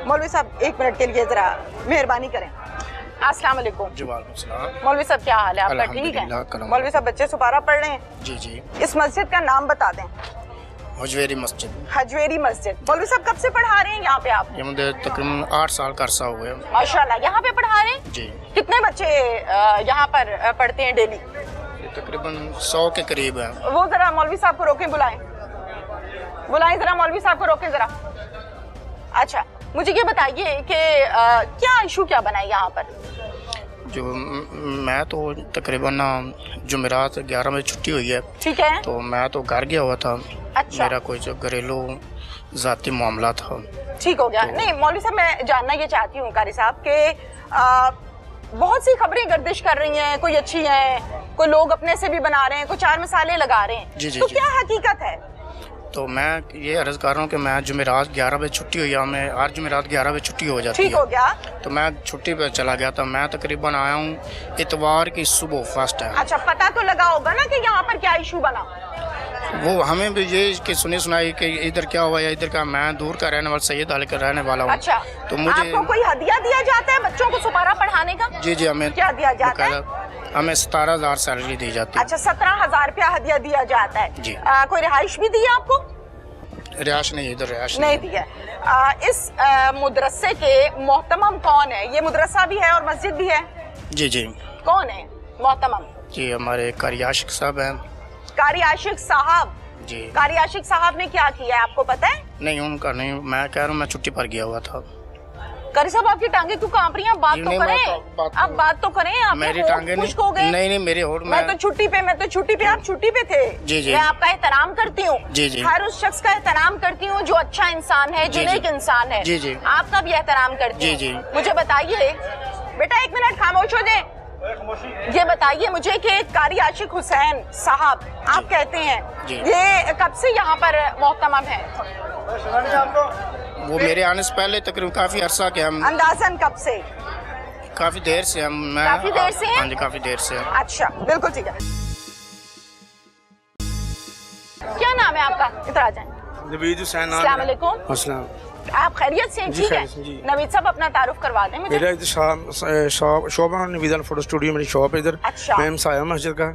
मौलवी साहब 1 मिनट के लिए जरा मेहरबानी करें। अस्सलाम वालेकुम। जी वालेकुम सलाम। मौलवी साहब क्या हाल है आपका? ठीक है। मौलवी साहब बच्चे सुपारा पढ़ रहे हैं? जी जी। इस मस्जिद का नाम बता दें। हजवेरी मस्जिद। हजवेरी मस्जिद। मौलवी साहब कब से पढ़ा रहे हैं यहाँ पे आप? ये मुझे तकरीबन 8 साल का अरसा हुआ है। माशाल्लाह। यहाँ पे पढ़ा रहे हैं? जी। कितने बच्चे यहाँ पर पढ़ते हैं डेली? तकरीबन 100 के करीब है। वो जरा मौलवी साहब को रोकें, बुलाएं जरा मौलवी साहब को रोकें जरा। अच्छा, मुझे ये बताइए कि क्या इशू क्या बना है यहाँ पर? जो मैं तो तकरीबन जुमेरात 11 बजे छुट्टी हुई है। ठीक है। तो मैं तो घर गया हुआ था। अच्छा। मेरा कोई जो घरेलू जाती मामला था। ठीक हो गया। तो नहीं मौलवी साहब, मैं जानना ये चाहती हूँ कारी साहब के बहुत सी खबरें गर्दिश कर रही हैं, कोई अच्छी हैं, कोई लोग अपने से भी बना रहे हैं, कोई 4 मसाले लगा रहे हैं। जी जी। तो क्या हकीकत है? तो मैं ये अर्ज कर रहा हूँ कि मैं जुमेरात 11 बजे छुट्टी हुई, मैं हर जुमेरात 11 बजे छुट्टी हो जाती है। ठीक हो गया। तो मैं छुट्टी पे चला गया था। मैं तकरीबन आया हूँ इतवार की सुबह फर्स्ट है। अच्छा, पता तो लगा होगा ना कि यहाँ पर क्या इशू बना? वो हमें भी ये कि सुनी सुनाई कि इधर क्या हुआ है, इधर का। मैं दूर का रहने वाला सैयद आले का रहने वाला हूँ। अच्छा। तो मुझे आपको कोई हदिया दिया जाता है बच्चों को सुपारा पढ़ाने का? जी जी। हमें क्या दिया जाता है? हमें 17,000 सैलरी दी जाती है। अच्छा, 17,000 रुपया हदिया दिया जाता है जी। कोई रिहाइश भी दी है आपको? रिहाइश नहीं, इधर रिहाइश नहीं दिया। इस मदरसे के मोहतमम कौन है? ये मदरसा भी है और मस्जिद भी है? जी जी। कौन है मोहतमम? जी हमारे कारी आशिक साहब हैं। कारी आशिक साहब? जी। कारी आशिक साहब ने क्या किया है आपको पता है? नहीं, उनका नहीं। मैं कह रहा हूँ मैं छुट्टी पर गया हुआ था। कारी साहब, आपकी टांगे क्यों कांप रही हैं? आप बात तो करें। आप बात तो करें। आप मेरी टांगे नहीं मेरे होठ। मैं तो छुट्टी पे आप छुट्टी पे थे। जी जी। मैं आपका एहतराम करती हूँ। जी जी। हर उस शख्स का एहतराम करती हूँ जो अच्छा इंसान है, जो नेक इंसान है। जी जी। आपका भी एहतराम करती हूँ। जी जी। मुझे बताइए बेटा, 1 मिनट खामोश हो जाए। ये बताइए मुझे कि कारी आशिक हुसैन साहब आप कहते हैं ये कब से यहाँ पर मोहतमम है? वो मेरे आने से पहले तकरीबन काफी अरसा के हम। अंदाजन कब से? काफी देर से हम। काफी देर से? हाँ जी, काफी देर से। अच्छा, बिल्कुल ठीक है। क्या नाम है आपका? इधर आ जाएं। नवीद हुसैन। अस्सलाम वालेकुम। अस्सलाम। आप खैरियत से? ठीक है। नवीद साहब अपना तारुफ करवा दें मुझे। मेरा शॉप है नवीद फोटो स्टूडियो, मेरी शॉप है इधर। अच्छा। मैं साया मस्जिद का।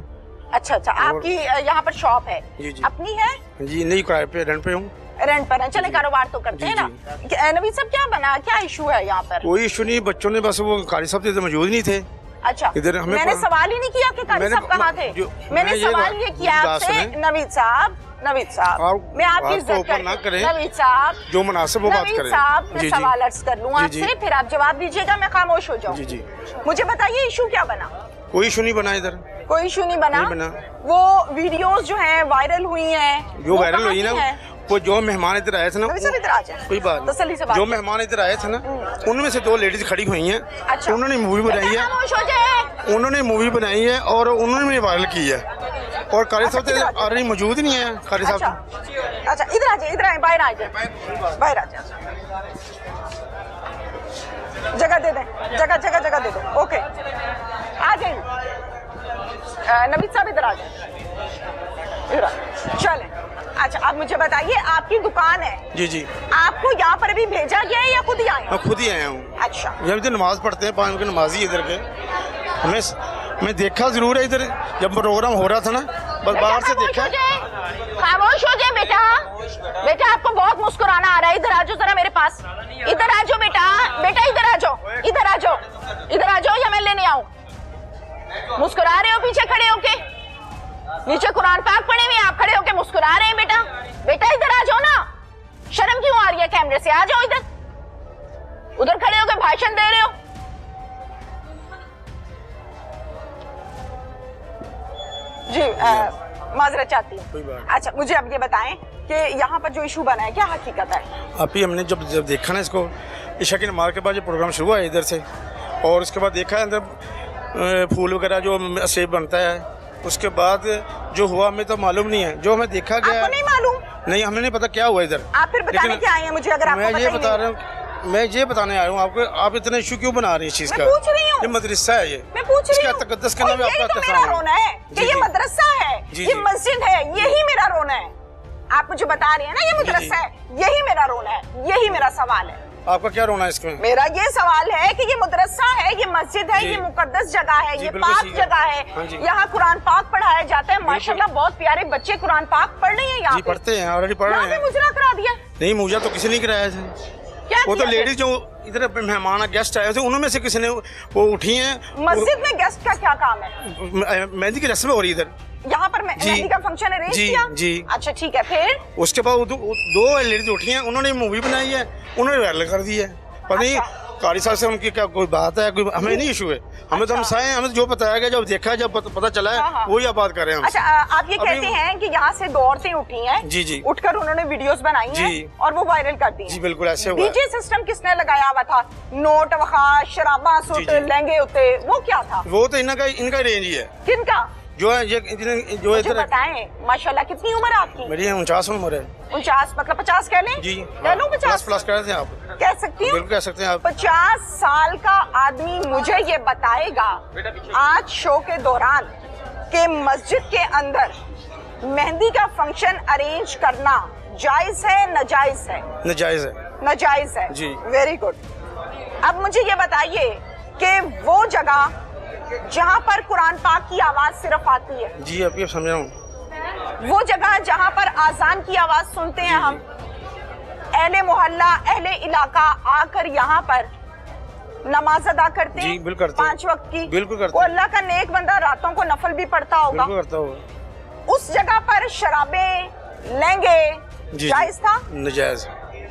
अच्छा अच्छा। आपकी यहाँ पर शॉप है? जी जी। अपनी है? जी नहीं, किराए पे, रेंट पे हूँ। रेंट पर है। चले कारोबार तो करते हैं ना। नवीद साहब क्या बना, क्या इशू है यहाँ पर? कोई इशू नहीं, बच्चों ने बस वो कारी साहब इधर मौजूद नहीं थे। अच्छा। इधर मैंने सवाल ही नहीं किया कि कारी साहब कहाँ थे। मैंने सवाल ये किया आपसे नवीद साहब, मैं आपकी इज्जत करें। नवीद साहब जो मुनासिब वो बात करें। साहब मैं सवाल अर्ज कर लूँ आपसे, फिर आप जवाब दीजिएगा, मैं खामोश हो जाऊँ। जी जी। मुझे बताइए इशू क्या बना? कोई इशू नहीं बना इधर। कोई इशू नहीं बना? वो वीडियोस जो हैं वायरल हुई हैं, जो वायरल हुई ना, वो जो मेहमान इधर आए थे ना, इधर आ जाए। कोई बात तसल्ली से बात। जो मेहमान इधर आए थे ना, उनमें से 2 लेडीज खड़ी हुई हैं। अच्छा। उन्होंने मूवी बनाई है। उन्होंने मूवी बनाई है और उन्होंने वायरल की है। और कारी साहब तो ऑलरेडी मौजूद नहीं है। कारी साहब अच्छा, इधर आ जाए, इधर आए, बाहर आ जाए, बाहर आ जाए। जगह दे दें, जगह दे दो। ओके, आ जाइए। नवीद साहब इधर आ जाए, इधर चलें। अच्छा, आप मुझे बताइए, आपकी दुकान है? जी जी। आपको यहाँ पर अभी भेजा गया है या खुद ही आए? मैं खुद ही आया हूँ। अच्छा। जब इधर नमाज पढ़ते हैं 5 वक्त नमाजी इधर के, मैं देखा जरूर है इधर जब प्रोग्राम हो रहा था ना, बस बाहर से देखा। खामोश हो जाए बेटा। बेटा आपको बहुत मुस्कुराना आ रहा है, इधर आ जाओ जरा मेरे पास। इधर आ जाओ बेटा, इधर आ जाओ, इधर आ जाओ या मैं लेने आऊं? मुस्कुरा रहे हो पीछे खड़े होके? नीचे कुरान पाक पढ़े हुए, आप खड़े होके मुस्कुरा रहे हैं बेटा। बेटा इधर आ जाओ ना, शर्म क्यों आ रही है कैमरे से? आ जाओ इधर। उधर खड़े होके भाषण दे रहे हो। जी माजरत चाहती हूँ। अच्छा, मुझे अब ये बताएं कि यहाँ पर जो इशू बना है क्या हकीकत है? अभी हमने जब देखा ना इसको, ईशा की नमाज के बाद जो प्रोग्राम शुरू हुआ है इधर से, और उसके बाद देखा अंदर फूल वगैरह जो सेब बनता है, उसके बाद जो हुआ हमें तो मालूम नहीं है। जो हमें देखा गया, आपको नहीं मालूम? नहीं, हमें नहीं पता क्या हुआ इधर। आप फिर बताने क्या आए हैं मुझे? अगर मैं ये बता रहा हूँ, मैं ये बताने आया हूँ आपको, आप इतना इशू क्यों बना रही है इस चीज का? पूछ रही हूँ। ये मदरसा है, ये मैं पूछ रही हूँ। तकद्दस करना भी आपका मेरा रोना है कि ये मदरसा है, ये मस्जिद है, यही मेरा रोना है। आप मुझे बता रहे हैं ना ये मदरसा है, यही मेरा रोना है, यही मेरा सवाल है। आपका क्या रोना है इसमें? मेरा ये सवाल है कि ये मदरसा है, ये मस्जिद है, ये मुकद्दस जगह है, ये पाक जगह है, यहाँ कुरान पाक पढ़ाया जाता है। माशाल्लाह बहुत प्यारे बच्चे कुरान पाक पढ़ रहे हैं यहाँ पे। पढ़ते हैं, ऑलरेडी पढ़ रहे हैं। मुजरा करा दिया? नहीं, मुझे तो किसी ने कराया था। वो तो लेडीज जो इधर मेहमान गेस्ट आए थे उनमें से किसी ने वो उठी हैं। मस्जिद में गेस्ट का क्या काम है? मेहंदी की रस्म हो रही इधर, यहाँ पर मेहंदी का फंक्शन अरेंज किया? जी। अच्छा ठीक है, फिर उसके बाद दो लेडीज उठी हैं, उन्होंने मूवी बनाई है, उन्होंने वायरल कर दी है। पता नहीं कारी साहब से उनकी क्या कोई बात है, कोई हमें नहीं इशू है। हमें तो हम साए, हमें जो बताया गया, जब देखा है, जब पता चला है, वही आप बात कर रहे हैं। अच्छा, आप ये कहते हैं कि यहाँ से 2 औरतें उठी हैं, जी, उठकर उन्होंने वीडियोस बनाई हैं और वो वायरल कर दी। जी बिल्कुल ऐसे हुआ। डीजे सिस्टम किसने लगाया हुआ था? नोट वखा, शराबा, सूट, लहंगे होते, वो क्या था? वो तो इनका रेंज ही है। किनका? जो है जो इधर बताएं। माशाल्लाह, कितनी उम्र है आपकी? मेरी 49 उम्र है। 49 मतलब 50 कह लें? जी कह लूं 50 प्लस कह रहे थे आप? कह सकती हूँ, बिल्कुल कह सकते हैं आप। 50 साल का आदमी मुझे ये बताएगा आज शो के दौरान कि मस्जिद के अंदर मेहंदी का फंक्शन अरेंज करना जायज है नाजायज है? नाजायज है। नाजायज है जी। Very good. अब मुझे ये बताइए कि वो जगह जहाँ पर कुरान पाक की आवाज सिर्फ आती है, जी अभी समझ रहा हूँ, वो जगह जहाँ पर आजान की आवाज सुनते हैं हम, अहले मोहल्ला अहले इलाका आकर यहाँ पर नमाज अदा करते हैं, बिल्कुल करते 5 वक्त की, बिल्कुल करते हैं। अल्लाह का नेक बंदा रातों को नफल भी पढ़ता होगा, बिल्कुल करता होगा। उस जगह पर शराबे लहंगे जायज था? नाजायज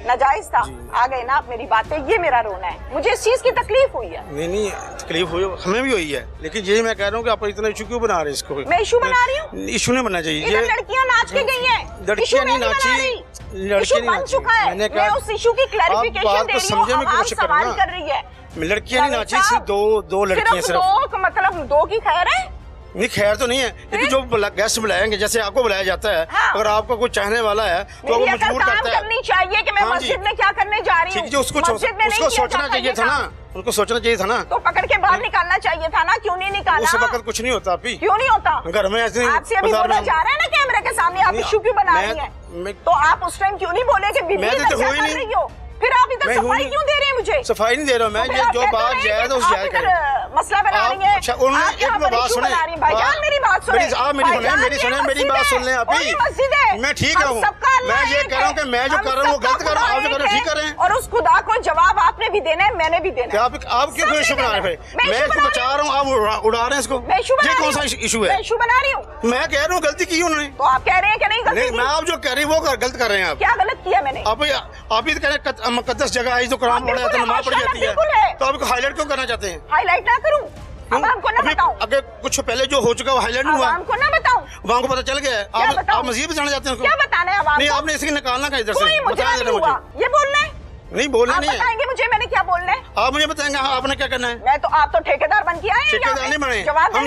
नाजायज था। आ गए ना आप मेरी बातें, ये मेरा रोना है, मुझे इस चीज की तकलीफ हुई है। नहीं तकलीफ हुई, हमें भी हुई है, लेकिन ये मैं कह रहा हूँ कि आप इतना इशू क्यों बना रहे हैं इसको? मैं इशू बना रही हूँ? इशू नहीं बनना चाहिए। ये लड़कियाँ नाच के गई हैं, लड़कियाँ नहीं नाची, इशू बन चुका है। मैं उस इशू की क्लैरिफिकेशन दे रही हूँ, आवाम सवाल कर रही है। लड़कियाँ नहीं नाची, सिर्फ दो लड़कियाँ सिर्फ। मतलब 2 की खैर है? नहीं खैर तो नहीं है, लेकिन जो गेस्ट बुलाएंगे, जैसे आपको बुलाया जाता है, अगर आपका कोई चाहने वाला है तो वो मजबूर करता है। करनी चाहिए कि मैं मस्जिद में क्या करने जा रही हूँ। उसको सोचना चाहिए था ना, उनको सोचना चाहिए था ना, तो पकड़ के बाहर निकालना चाहिए था ना, क्यों नहीं निकाला? उस वक्त कुछ नहीं होता। अभी क्यों नहीं होता? घर में ऐसे आपसे अभी बोला जा रहा है ना कैमरे के सामने, आप इशू क्यों बना रही है? तो आप उस टाइम क्यों नहीं बोले कि बीबी कर रही हो? फिर आप इधर सफाई क्यों दे रहे हैं मुझे? सफाई नहीं दे रहा मैं, ये जो बात जायज है उस जायज करें। मसला बना रही है। अच्छा, उन्होंने एक बात सुने, भाईजान मेरी बात सुने, आप मेरी सुने, मेरी बात सुन लें। अभी मैं ठीक हूँ, मैं ये कह रहा हूँ कि मैं जो कर रहा हूँ वो गलत कर रहा हूँ, आप जो कर रहे हो ठीक कर रहे हैं। और उस खुदा को जवाब आपने भी देना है, मैंने भी देना है। आप क्यों इशू बना रहे हैं? मैं इसको बचा रहा हूँ, आप उड़ा रहे हैं इसको। ये कौन सा इशू है? इशू बना रही हूँ, मैं कह रहा हूँ गलती की उन्होंने। तो आप कह रहे हैं कि नहीं गलती? मैं आप जो कह रही है वो गलत कर रहे हैं। आप क्या गलत किया मैंने? आप ही कह रहे हैं मुकद्दस जगह है, जो कुरान पढ़ा जाता है, नमाज पढ़ी जाती है, तो आप हाईलाइट क्यों करना चाहते हैं? हाईलाइट ना करूं? अब हमको ना बताऊं? अगर कुछ पहले जो हो चुका है वो हाईलाइट नहीं हुआ, हमको ना बताऊं? वहाँ को पता चल गया है। आप मजीद जाना चाहते हैं? क्या बताना है? नहीं, आपने इसी निकालना का इधर से, बताया मुझे। ये बोलना है? नहीं बोलना नहीं है। बताएंगे मुझे मैंने क्या बोलना है? आप मुझे बताएंगे आपने क्या करना है? मैं तो, आप तो ठेकेदार बन के आए हैं। ठेकेदार नहीं बने, जवाब हम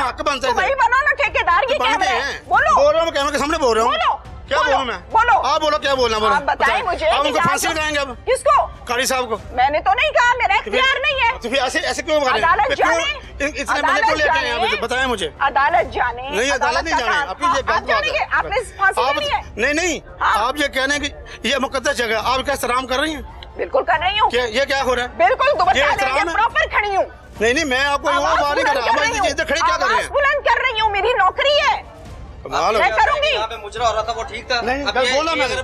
हक बनता है। वही बनो ना ठेकेदार। ये क्या है? बोलो। बोल रहा हूँ, कैमरे के सामने बोल रहा हूँ। क्या बोलूं मैं? बोलो। आप बोलो क्या बोलना, बोलो। आप बताएं मुझे। आप उनको फांसी लगाएंगे अब? किसको? कारी साहब को। मैंने तो नहीं कहा, मेरा इख्तियार नहीं है। तो फिर ऐसे क्यों कर रहे हैं? इतने बंदे क्यों लेके आए हैं? बताएं मुझे। अदालत जाने। नहीं अदालत नहीं जाने, आप ये गलत बात है। आपने फांसी देनी है? नहीं, आप ये कहने की ये मुकद्दस जगह, आप क्या एहतराम कर रही हैं? बिल्कुल कर रही हूँ। ये क्या हो रहा है? बिल्कुल प्रॉपर खड़ी हूँ। नहीं मैं आपको वो बात नहीं कर रहा, खड़ी क्या कर रही है? बुलंद कर रही हूँ, मेरी नौकरी है, मैं करूंगी। यहाँ पे मुजरा हो रहा था वो ठीक था। नहीं बोला मैंने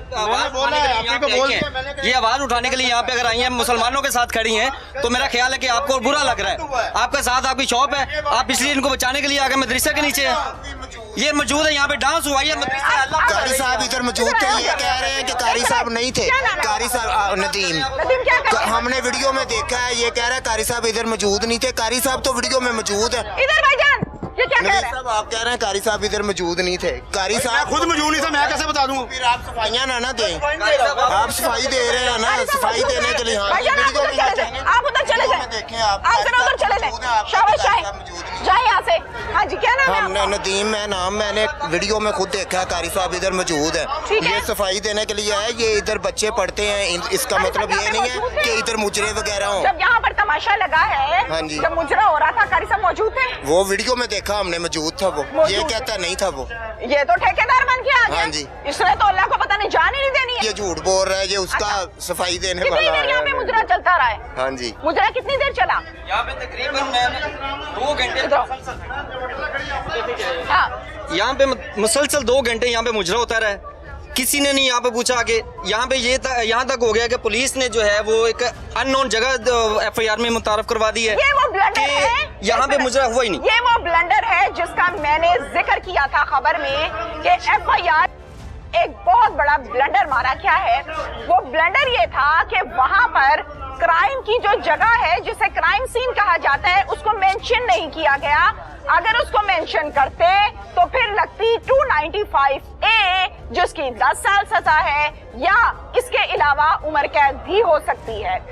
बोला है, आप को बोल दिया। ये आवाज उठाने के लिए यहाँ पे अगर आई हैं, मुसलमानों के साथ खड़ी हैं, तो मेरा ख्याल है कि आपको बुरा लग रहा है। आपके साथ आपकी शॉप है, आप इसलिए इनको बचाने के लिए आगे मदरसे के नीचे ये मौजूद है। यहाँ पे डांस हुआ है, कारी साहब इधर मौजूद थे, ये कह रहे हैं कि कारी साहब नहीं थे। कारी साहब नदीम, हमने वीडियो में देखा है, ये कह रहा है कारी साहब इधर मौजूद नहीं थे। कारी साहब तो वीडियो में मौजूद है। इधर भाईजान, ये क्या कह रहे हैं? आप कह रहे हैं कारी साहब इधर मौजूद नहीं थे। कारी साहब खुद मौजूद नहीं था, मैं कैसे बता दूं? फिर आप सफाइयाँ ना दें, आप सफाई दे रहे हैं ना, सफाई देने के लिए। आप उधर चले जाए, आप उधर चले जाए, आप उधर चले जाए। शाबाश। जाए यहाँ से। हाँ जी, क्या नाम है हमने आपका? नदीम है नाम, मैंने वीडियो में खुद देखा है, कारी साहब इधर मौजूद है। ठीक है। ये सफाई देने के लिए है, ये इधर बच्चे पढ़ते हैं, इसका कारी मतलब साहब ये यहाँ नहीं पे मौजूद है थे? कि इधर मुजरे वगैरह हो। जब यहाँ पर तमाशा लगा है, हाँ जी। जब मुजरा हो रहा था, कारी साहब मौजूद थे? वो वीडियो में देखा हमने, मौजूद था वो। मौजूद ये था। कहता नहीं था वो। ये तो ठेकेदार बन के आ गया। हाँ जी। इसने तो अल्लाह को पता नहीं जान ही नहीं देनी है। ये झूठ बोल रहा है, ये उसका अच्छा। सफाई देने कितनी वाला देर यहाँ पे है। मुजरा चलता रहा है? हाँ जी। मुजरा कितनी देर चला? यहाँ पे तकरीबन 2 घंटे, हाँ, यहाँ पे मुसलसल 2 घंटे यहाँ पे मुजरा होता रहा है। किसी ने नहीं यहाँ पे पूछा आगे। यहाँ पे यहाँ तक हो गया कि पुलिस ने जो है वो एक अननोन जगह FIR में मुतारफ करवा दी है। ये वो ब्लंडर कि है। यहाँ पे मुजरा हुआ ही नहीं। ये वो ब्लंडर है जिसका मैंने जिक्र किया था खबर में कि FIR एक बहुत बड़ा ब्लंडर मारा क्या है। वो ब्लंडर ये था कि वहां पर क्राइम की जो जगह है जिसे क्राइम सीन कहा जाता है उसको मेंशन नहीं किया गया। अगर उसको मेंशन करते तो फिर लगती 295A जिसकी 10 साल सजा है या इसके अलावा उम्र कैद भी हो सकती है।